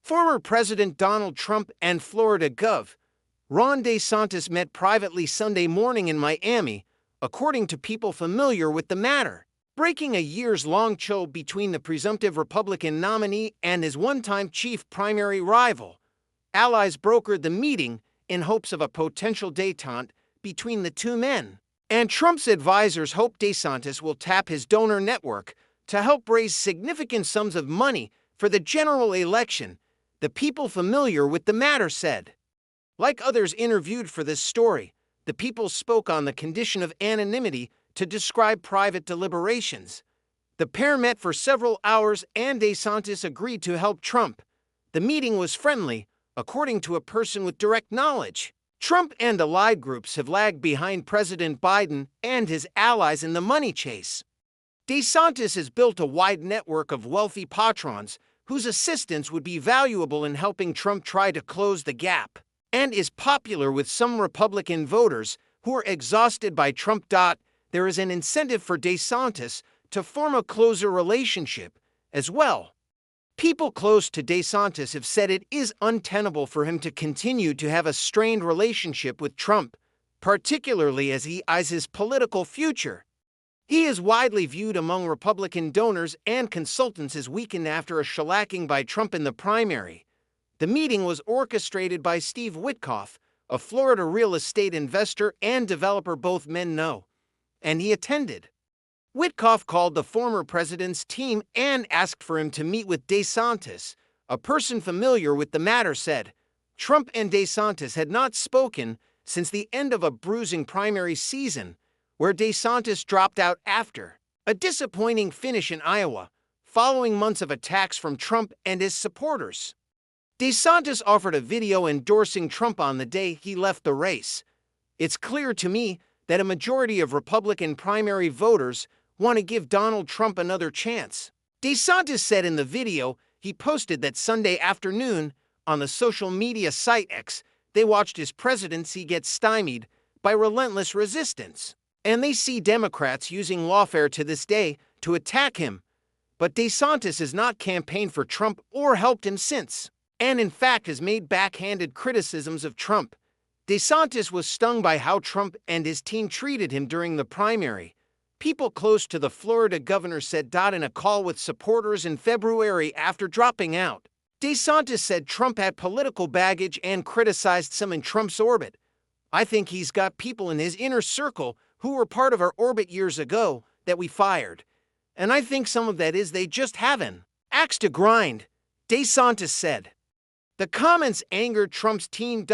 Former President Donald Trump and Florida Gov. Ron DeSantis met privately Sunday morning in Miami, according to people familiar with the matter, breaking a years-long chill between the presumptive Republican nominee and his one-time chief primary rival. Allies brokered the meeting in hopes of a potential détente between the two men. And Trump's advisors hope DeSantis will tap his donor network to help raise significant sums of money for the general election, the people familiar with the matter said. Like others interviewed for this story, the people spoke on the condition of anonymity to describe private deliberations. The pair met for several hours and DeSantis agreed to help Trump. The meeting was friendly, according to a person with direct knowledge. Trump and allied groups have lagged behind President Biden and his allies in the money chase. DeSantis has built a wide network of wealthy patrons whose assistance would be valuable in helping Trump try to close the gap, and is popular with some Republican voters who are exhausted by Trump. There is an incentive for DeSantis to form a closer relationship as well. People close to DeSantis have said it is untenable for him to continue to have a strained relationship with Trump, particularly as he eyes his political future. He is widely viewed among Republican donors and consultants as weakened after a shellacking by Trump in the primary. The meeting was orchestrated by Steve Witkoff, a Florida real estate investor and developer both men know, and he attended. Witkoff called the former president's team and asked for him to meet with DeSantis. A person familiar with the matter said, Trump and DeSantis had not spoken since the end of a bruising primary season, where DeSantis dropped out after a disappointing finish in Iowa, following months of attacks from Trump and his supporters. DeSantis offered a video endorsing Trump on the day he left the race. It's clear to me that a majority of Republican primary voters want to give Donald Trump another chance. DeSantis said in the video he posted that Sunday afternoon on the social media site X, they watched his presidency get stymied by relentless resistance. And they see Democrats using lawfare to this day to attack him. But DeSantis has not campaigned for Trump or helped him since, and in fact has made backhanded criticisms of Trump. DeSantis was stung by how Trump and his team treated him during the primary. People close to the Florida governor said in a call with supporters in February after dropping out. DeSantis said Trump had political baggage and criticized some in Trump's orbit. I think he's got people in his inner circle who were part of our orbit years ago that we fired. And I think some of that is they just haven't. Axe to grind, DeSantis said. The comments angered Trump's team.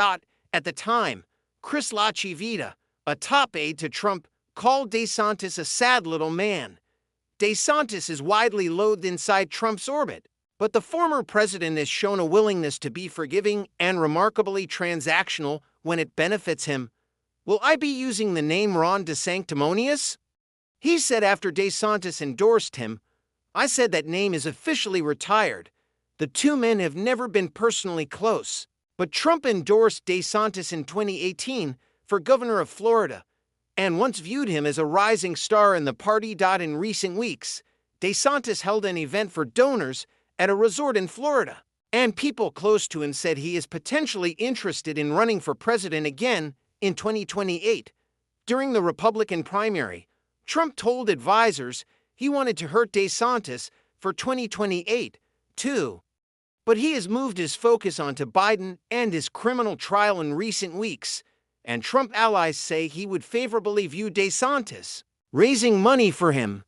At the time, Chris LaChivita, a top aide to Trump, called DeSantis a sad little man. DeSantis is widely loathed inside Trump's orbit, but the former president has shown a willingness to be forgiving and remarkably transactional when it benefits him. Will I be using the name Ron DeSanctimonious? He said after DeSantis endorsed him, I said that name is officially retired. The two men have never been personally close, but Trump endorsed DeSantis in 2018 for governor of Florida and once viewed him as a rising star in the party. In recent weeks, DeSantis held an event for donors at a resort in Florida, and people close to him said he is potentially interested in running for president again in 2028. During the Republican primary, Trump told advisors he wanted to hurt DeSantis for 2028, too. But he has moved his focus onto Biden and his criminal trial in recent weeks, and Trump allies say he would favorably view DeSantis raising money for him